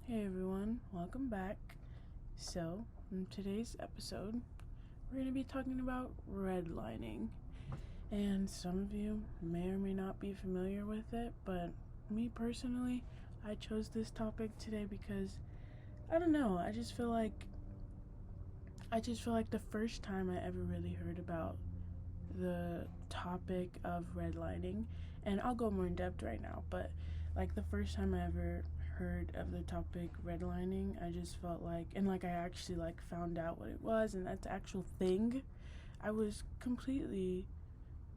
Hey everyone, welcome back. So, in today's episode, we're going to be talking about redlining. And some of you may or may not be familiar with it, but me personally, I chose this topic today because I don't know, I just feel like the first time I ever really heard about the topic of redlining, and I'll go more in depth right now, but like the first time I ever heard of the topic redlining, I just felt like, and like I actually like found out what it was and that's the actual thing, I was completely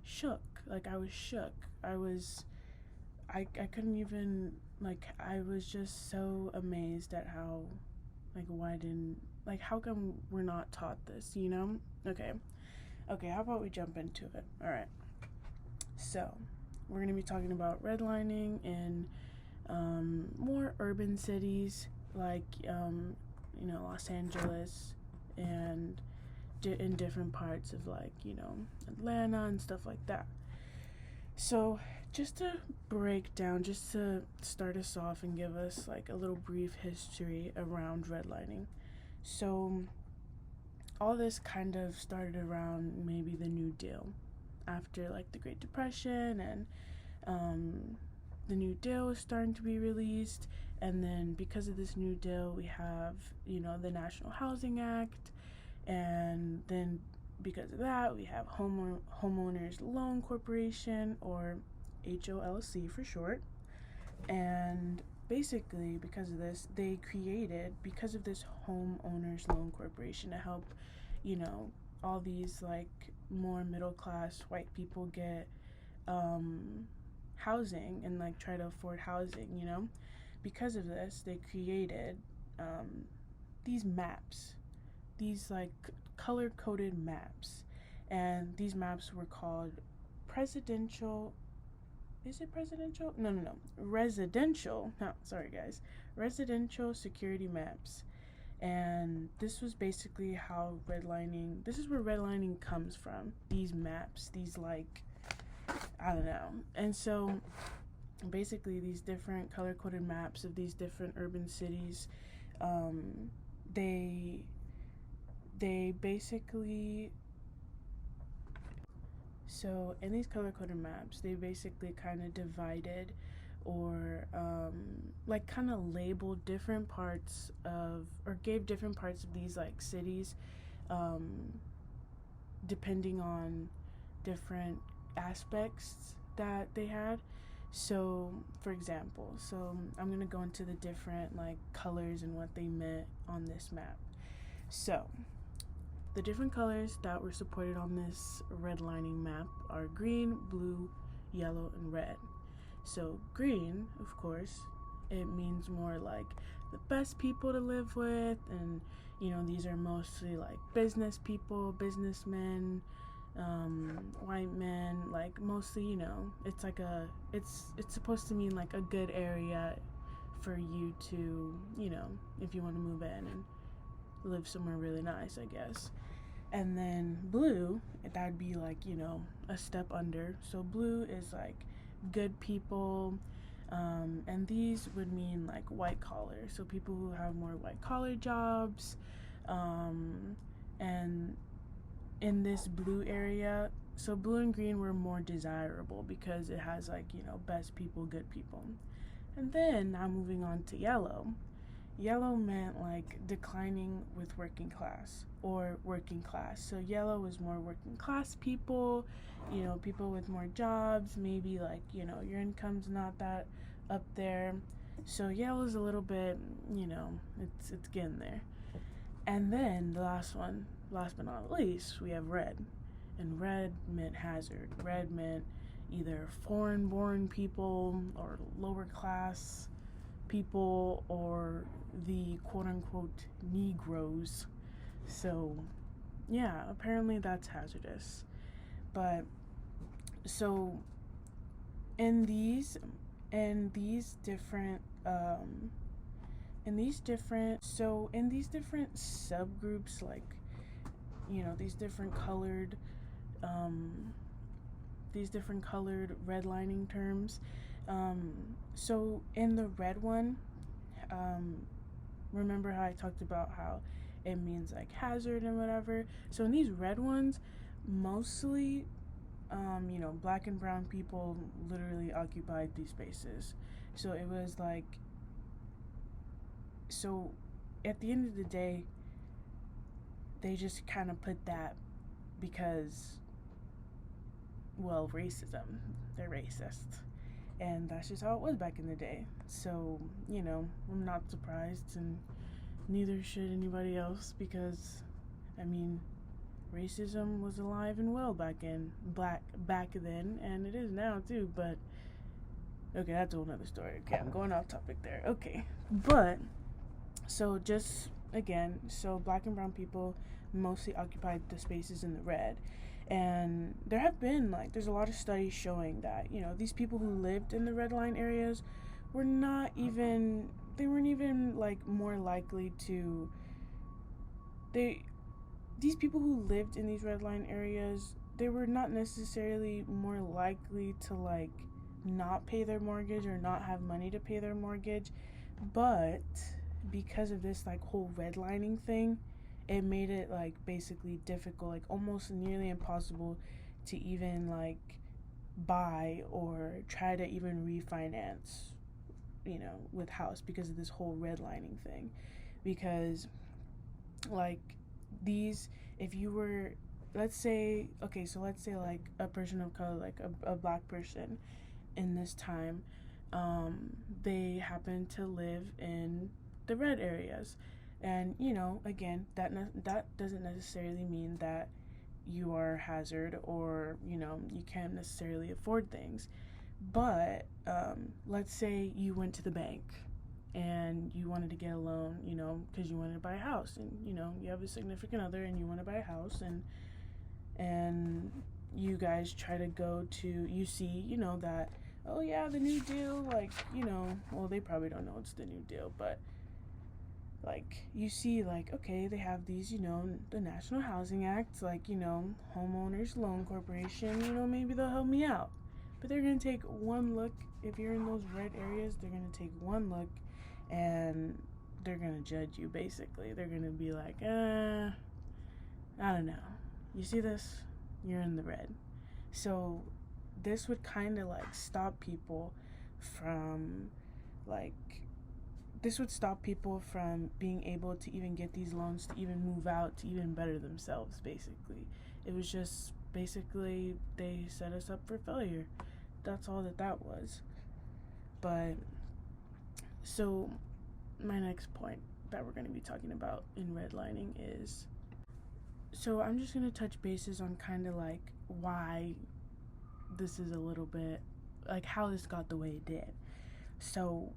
shook. Like I was shook. I couldn't even, like, I was just so amazed at how, like, why didn't, like, how come we're not taught this, you know? Okay, how about we jump into it? All right. So, we're going to be talking about redlining in more urban cities like, Los Angeles and in different parts of, like, Atlanta and stuff like that. So, just to break down, just to start us off and give us like a little brief history around redlining. So, all this kind of started around maybe the New Deal after like the Great Depression, and the New Deal was starting to be released. And then because of this New Deal, we have, the National Housing Act. And then because of that, we have Homeowners Loan Corporation, or HOLC for short. And basically, because of this, because of this Homeowners Loan Corporation, to help, all these like more middle class white people get housing and like try to afford housing. Because of this, they created these maps, these like color coded maps. And these maps were called presidential. Is it presidential? No. Residential. No, sorry guys. Residential security maps. And this was basically how redlining, this is where redlining comes from. These maps, these like, I don't know. And so basically these different color coded maps of these different urban cities, they basically, so in these color coded maps, they basically kind of divided, or like kind of labeled different parts of, or gave different parts of these like cities, um, depending on different aspects that they had. So, for example, I'm gonna go into the different like colors and what they meant on this map. So, the different colors that were supported on this redlining map are green, blue, yellow, and red. So, green, of course, it means more like the best people to live with, and these are mostly like business people, businessmen, white men, like mostly, it's like it's supposed to mean like a good area for you to, if you want to move in and live somewhere really nice, I guess. And then blue, that'd be like, a step under. So blue is like good people. And these would mean like white collar. So people who have more white collar jobs. And in this blue area, so blue and green were more desirable because it has like, best people, good people. And then now moving on to yellow. Yellow meant like declining with working class, or working class. So yellow was more working class people, people with more jobs, maybe like, your income's not that up there. So yellow is a little bit, it's getting there. And then the last but not least, we have red. And red meant hazard. Red meant either foreign born people or lower class people, or the quote unquote Negroes. So, yeah, apparently that's hazardous. But so in these different in these different subgroups, like, um these different colored redlining terms. So in the red one, remember how I talked about how it means like hazard and whatever. So in these red ones, mostly black and brown people literally occupied these spaces. So it was like, so at the end of the day, they just kind of put that because, well, racism. They're racist. And that's just how it was back in the day. So, I'm not surprised, and neither should anybody else, because, racism was alive and well back then, and it is now too, but okay, that's a whole nother story. Okay, I'm going off topic there. Okay. But so just again, so black and brown people mostly occupied the spaces in the red. And there have been there's a lot of studies showing that, these people who lived in the red line areas weren't even more likely to these people who lived in these red line areas, they were not necessarily more likely to not pay their mortgage or not have money to pay their mortgage, but because of this whole redlining thing, it made it basically difficult, almost nearly impossible to even buy or try to even refinance, with house, because of this whole redlining thing. Because these, if you were, let's say a person of color, a black person in this time, they happen to live in the red areas. And, again, that doesn't necessarily mean that you are a hazard or, you can't necessarily afford things. But let's say you went to the bank and you wanted to get a loan, because you wanted to buy a house, and, you have a significant other and you want to buy a house, and you guys try to go to, you see, that, oh yeah, the new deal, well, they probably don't know it's the new deal, but you see, okay, they have these, the National Housing Act, Homeowners Loan Corporation, maybe they'll help me out. But they're going to take one look. If you're in those red areas, they're going to take one look and they're going to judge you, basically. They're going to be like, I don't know. You see this? You're in the red. So this would kind of stop people from being able to even get these loans, to even move out, to even better themselves, basically. It was just basically they set us up for failure. That's all that was. But so my next point that we're going to be talking about in redlining is, so I'm just going to touch bases on kind of why this is a little bit how this got the way it did. So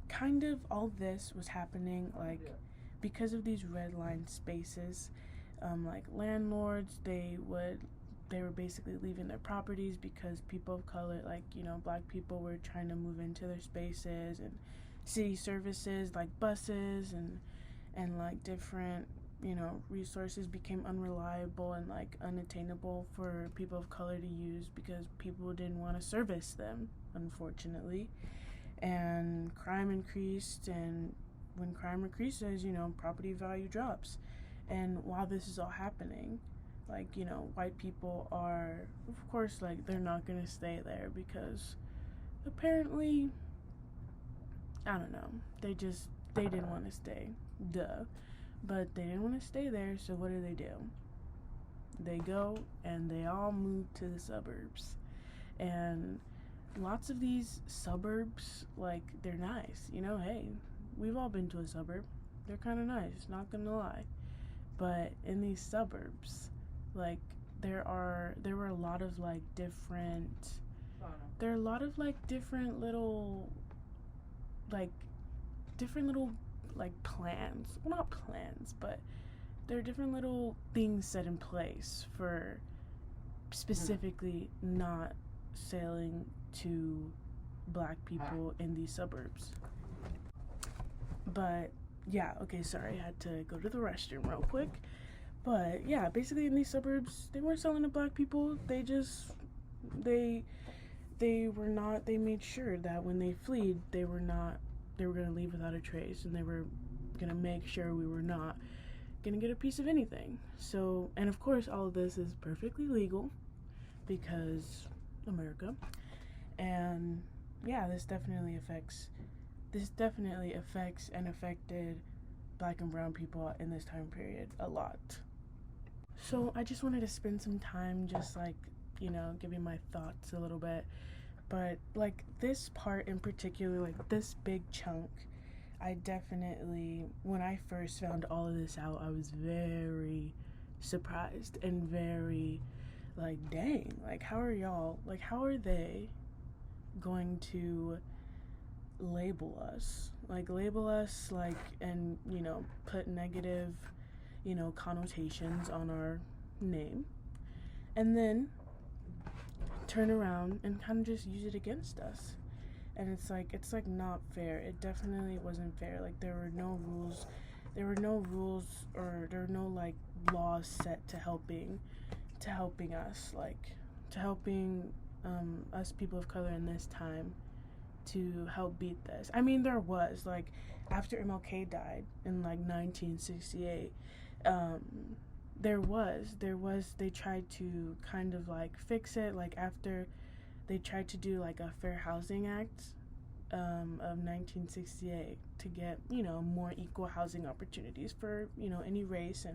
kind of all this was happening because of these red line spaces. Landlords, they were basically leaving their properties because people of color, black people, were trying to move into their spaces, and city services buses and different resources became unreliable and unattainable for people of color to use because people didn't want to service them, unfortunately. And crime increased, and when crime increases, property value drops. And while this is all happening, white people are, of course, they're not gonna stay there because apparently, I don't know, they didn't want to stay, but they didn't want to stay there, so what do? They go and they all move to the suburbs. And lots of these suburbs, they're nice, hey, we've all been to a suburb, they're kind of nice, not gonna lie. But in these suburbs, there were a lot of different little plans, well, not plans, but there are different little things set in place for specifically not selling to black people in these suburbs. But yeah, okay, sorry, I had to go to the restroom real quick. But yeah, basically in these suburbs, they weren't selling to black people. They made sure that when they fled, they were not they were going to leave without a trace, and they were going to make sure we were not going to get a piece of anything. So, and of course, all of this is perfectly legal because America. And yeah, this definitely affects and affected Black and brown people in this time period a lot. So I just wanted to spend some time just like, giving my thoughts a little bit. But like this part in particular, like this big chunk, I definitely, when I first found all of this out, I was very surprised and very like, dang, like how are they going to label us like, and put negative connotations on our name, and then turn around and kind of just use it against us. And it's like not fair. It definitely wasn't fair. Like there were no rules or there were no like laws set to helping us, like to helping us people of color in this time to help beat this. I mean, there was like after MLK died in like 1968, they tried to kind of like fix it, like after they tried to do like a Fair Housing Act of 1968 to get more equal housing opportunities for any race,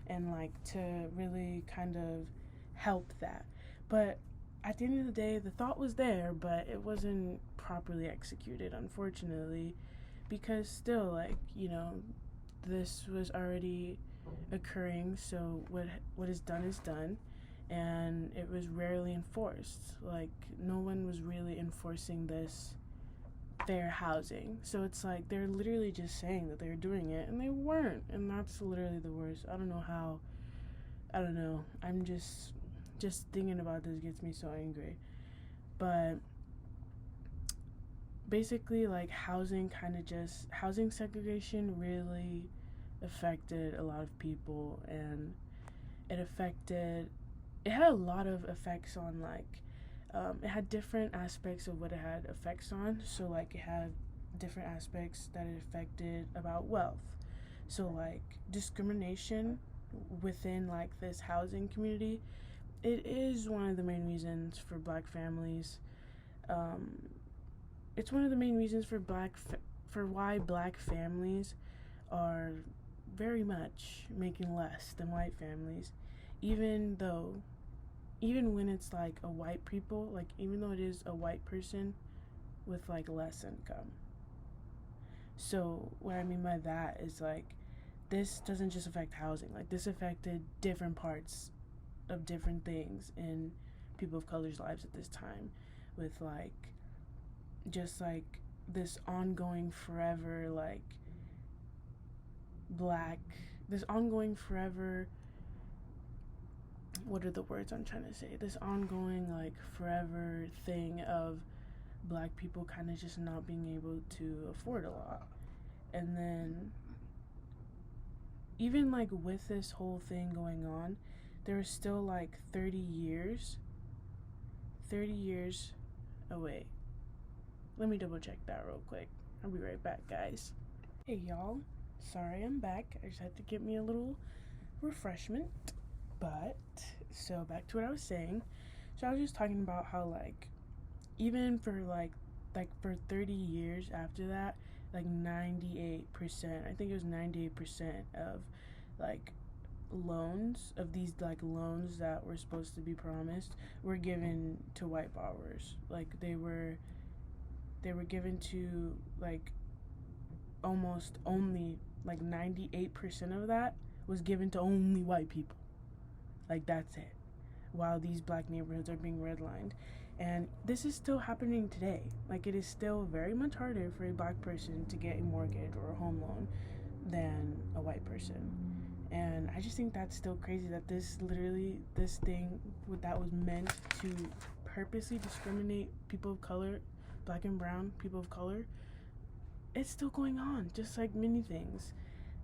and like to really kind of help that. But at the end of the day, the thought was there, but it wasn't properly executed, unfortunately, because still, like, this was already occurring, so what is done, and it was rarely enforced. Like, no one was really enforcing this fair housing. So it's like they're literally just saying that they're doing it, and they weren't, and that's literally the worst. I don't know. I'm just thinking about this gets me so angry. But basically, like, housing segregation really affected a lot of people, and it had a lot of effects on, like, it had different aspects of what it had effects on. So like it had different aspects that it affected about wealth. So like discrimination within like this housing community, it is one of the main reasons for Black families. It's one of the main reasons for why Black families are very much making less than white families, even when it's like a white people, like even though it is a white person with like less income. So what I mean by that is like this doesn't just affect housing, like this affected different parts of different things in people of color's lives at this time, with like just like this ongoing forever like what are the words I'm trying to say? This ongoing, like, forever thing of Black people kind of just not being able to afford a lot. And then, even, like, with this whole thing going on, there was still, like, 30 years. Oh, wait. Let me double check that real quick. I'll be right back, guys. Hey, y'all. Sorry I'm back. I just had to get me a little refreshment. But, so back to what I was saying. So I was just talking about how, like, even for, like for 30 years after that, like, 98%, I think it was 98% of, like, loans, of these, like, loans that were supposed to be promised were given to white borrowers. Like, they were given to, like, almost only, like, 98% of that was given to only white people. Like, that's it. While these Black neighborhoods are being redlined. And this is still happening today. Like, it is still very much harder for a Black person to get a mortgage or a home loan than a white person. And I just think that's still crazy that this thing that was meant to purposely discriminate people of color, Black and brown people of color, it's still going on, just like many things.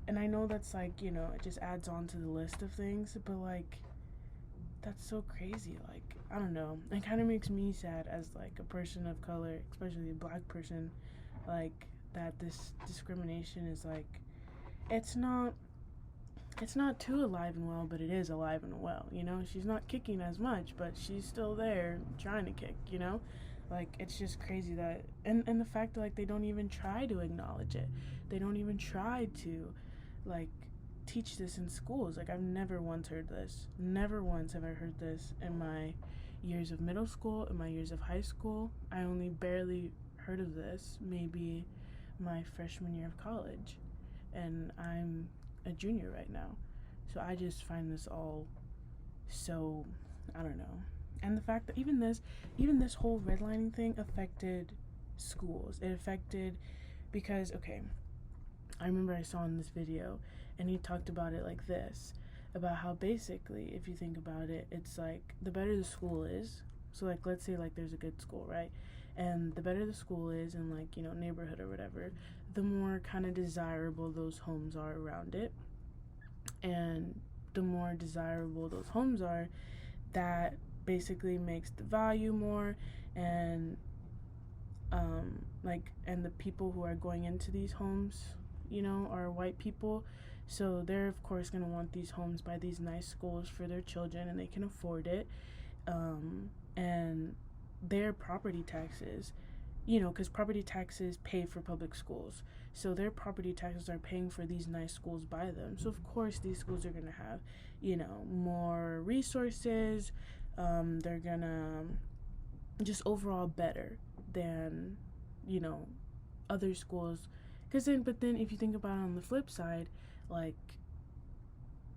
And I know that's like, it just adds on to the list of things, but like, that's so crazy. Like, I don't know. It kind of makes me sad as like a person of color, especially a Black person, like that this discrimination is like, it's not too alive and well, but it is alive and well, you know? She's not kicking as much, but she's still there trying to kick, you know? Like, it's just crazy that, and the fact that, like, they don't even try to acknowledge it. They don't even try to, like, teach this in schools. Like, I've never once heard this. Never once have I heard this in my years of middle school, in my years of high school. I only barely heard of this maybe my freshman year of college. And I'm a junior right now. So I just find this all so, I don't know. And the fact that even this whole redlining thing affected schools. It affected, because, okay, I remember I saw in this video, and he talked about it like this, about how basically, if you think about it, it's like, the better the school is, so like, let's say like there's a good school, right? And the better the school is in, like, you know, neighborhood or whatever, the more kind of desirable those homes are around it. And the more desirable those homes are, that basically makes the value more. And and the people who are going into these homes, you know, are white people, so they're of course going to want these homes by these nice schools for their children, and they can afford it. And their property taxes, you know, because property taxes pay for public schools, so their property taxes are paying for these nice schools by them. So of course these schools are going to have, you know, more resources. They're gonna just overall better than, you know, other schools. But then if you think about it on the flip side, like,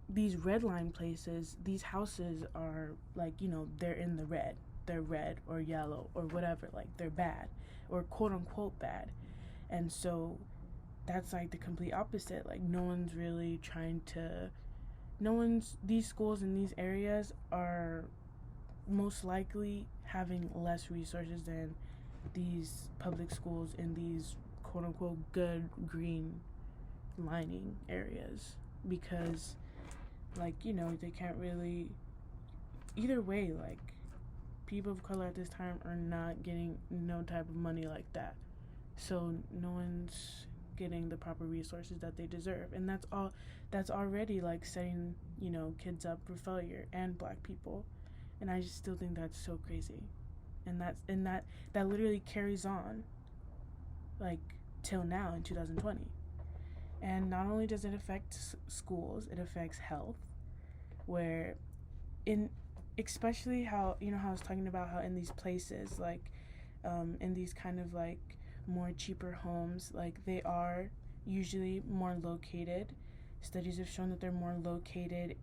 these red line places, these houses are like, you know, they're in the red. They're red or yellow or whatever, like, they're bad, or quote unquote bad. And so that's like the complete opposite. Like, these schools in these areas are most likely having less resources than these public schools in these quote unquote good green lining areas, because, like, you know, they can't really, either way, like, people of color at this time are not getting no type of money like that, so no one's getting the proper resources that they deserve. And that's already like setting, you know, kids up for failure, and black people. And I just still think that's so crazy. And that literally carries on, like, till now in 2020. And not only does it affect schools, it affects health, where especially how, you know, how I was talking about how in these places, like, in these kind of like more cheaper homes, like, they are usually more located. Studies have shown that they're more located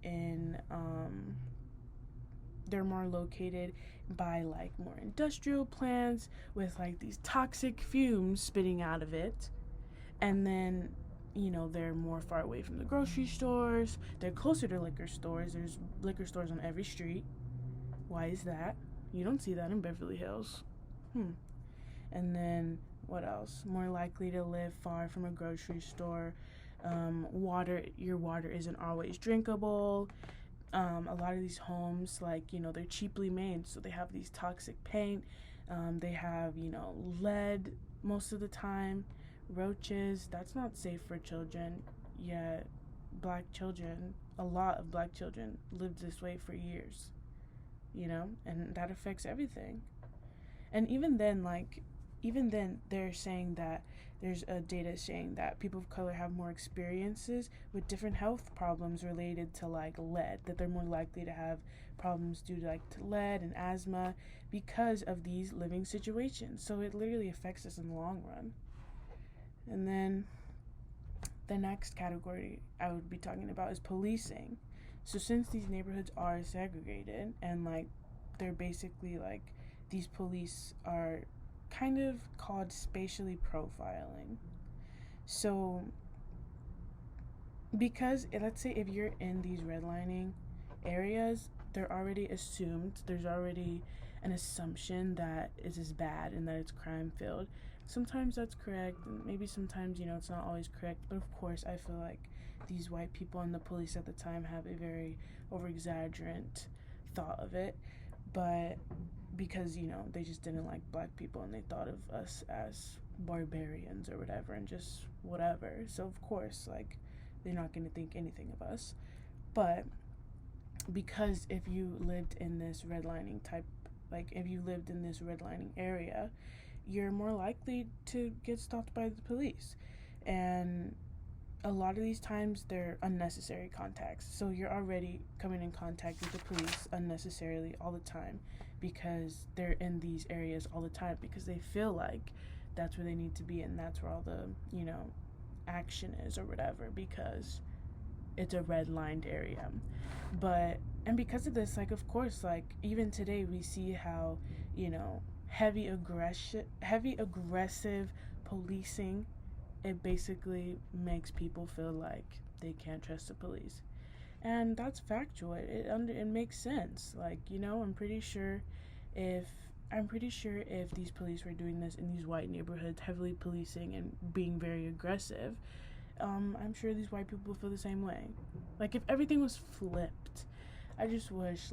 by like more industrial plants with like these toxic fumes spitting out of it. And then, you know, they're more far away from the grocery stores. They're closer to liquor stores. There's liquor stores on every street. Why is that? You don't see that in Beverly Hills. And then what else? More likely to live far from a grocery store. Your water isn't always drinkable. A lot of these homes, like, you know, they're cheaply made, so they have these toxic paint. They have, you know, lead most of the time, roaches. That's not safe for children. Yet a lot of black children lived this way for years, you know, and that affects everything. And even then they're saying that there's a data saying that people of color have more experiences with different health problems related to like lead, that they're more likely to have problems due to like to lead and asthma because of these living situations. So it literally affects us in the long run. And then the next category I would be talking about is policing. So since these neighborhoods are segregated, and like they're basically like, these police are kind of called spatially profiling. So because let's say if you're in these redlining areas, there's already an assumption that it is bad and that it's crime filled. Sometimes that's correct, and maybe sometimes, you know, it's not always correct, but of course I feel like these white people and the police at the time have a very over-exaggerant thought of it. But because, you know, they just didn't like black people and they thought of us as barbarians or whatever and just whatever. So of course, like, they're not going to think anything of us. But because if you lived in this redlining type, like if you lived in this redlining area, you're more likely to get stopped by the police. And a lot of these times they're unnecessary contacts. So you're already coming in contact with the police unnecessarily all the time because they're in these areas all the time because they feel like that's where they need to be and that's where all the, action is or whatever, because it's a red-lined area. But and because of this, like, of course, like, even today we see how, heavy aggressive policing, it basically makes people feel like they can't trust the police. And that's factual. It makes sense. Like, if I'm pretty sure if these police were doing this in these white neighborhoods, heavily policing and being very aggressive, I'm sure these white people feel the same way. Like, if everything was flipped, I just wish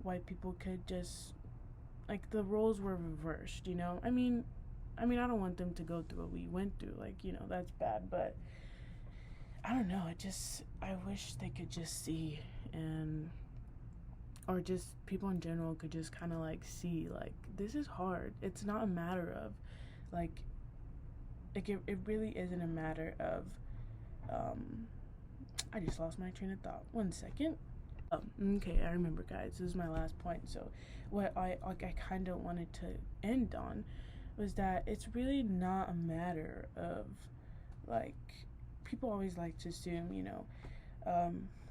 white people could just, like, the roles were reversed, I mean, I don't want them to go through what we went through, like, that's bad, but I don't know, I wish they could just see, or just people in general could just kind of, like, see, like, this is hard. It's not a matter of, like it really isn't a matter of, I just lost my train of thought. 1 second. Oh, okay, I remember, guys. This is my last point. So what I kind of wanted to end on was that it's really not a matter of, like, people always like to assume,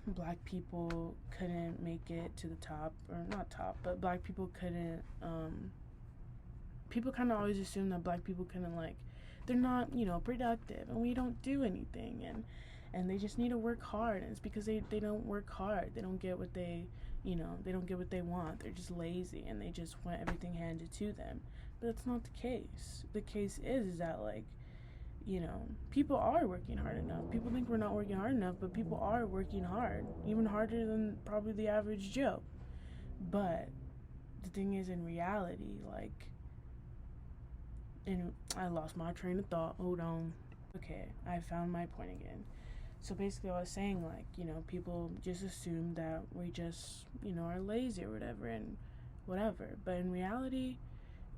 black people couldn't make it to the top, or not top, but black people couldn't, people kind of always assume that black people couldn't, like, they're not, productive, and we don't do anything, and they just need to work hard, and it's because they don't work hard. They don't get what they want. They're just lazy, and they just want everything handed to them. But that's not the case. The case is that, like, people are working hard enough. People think we're not working hard enough, but people are working hard, even harder than probably the average Joe. But the thing is, in reality, like, and I lost my train of thought. Hold on. Okay, I found my point again. So basically, I was saying, like, people just assume that we just, are lazy or whatever, and whatever. But in reality,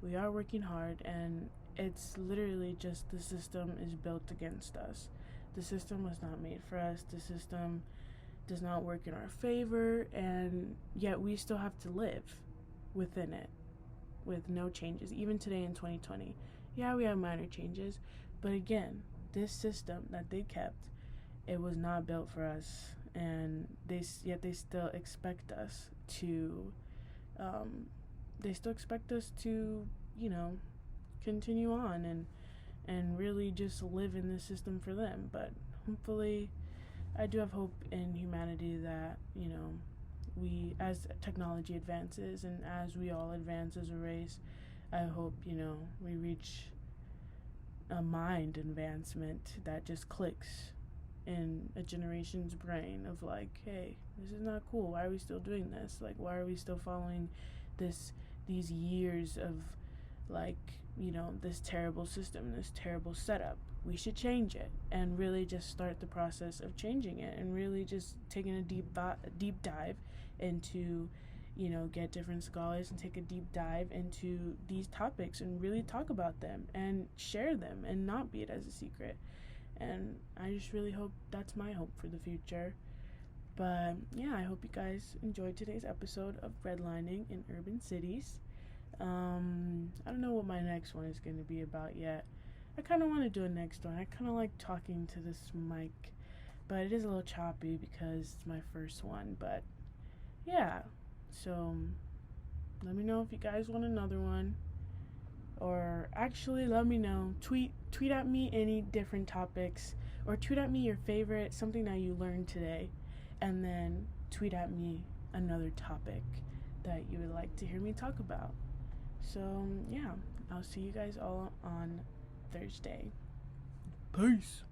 we are working hard, and it's literally just the system is built against us. The system was not made for us. The system does not work in our favor, and yet we still have to live within it with no changes. Even today in 2020, yeah, we have minor changes, but again, this system that they kept, it was not built for us, and they still expect us to, continue on and really just live in this system for them. But hopefully, I do have hope in humanity that, we, as technology advances and as we all advance as a race, I hope, we reach a mind advancement that just clicks in a generation's brain of, like, hey, this is not cool. Why are we still doing this? Like, why are we still following these years of, like, this terrible system, this terrible setup? We should change it and really just start the process of changing it, and really just taking a deep dive into, get different scholars and take a deep dive into these topics and really talk about them and share them and not be it as a secret. And I just really hope that's my hope for the future. But yeah, I hope you guys enjoyed today's episode of redlining in urban cities. I don't know what my next one is going to be about yet. I kind of want to do a next one. I kind of like talking to this mic, but it is a little choppy because it's my first one. But yeah, so let me know if you guys want another one, or actually let me know. Tweet at me any different topics, or tweet at me your favorite, something that you learned today, and then tweet at me another topic that you would like to hear me talk about. So yeah, I'll see you guys all on Thursday. Peace.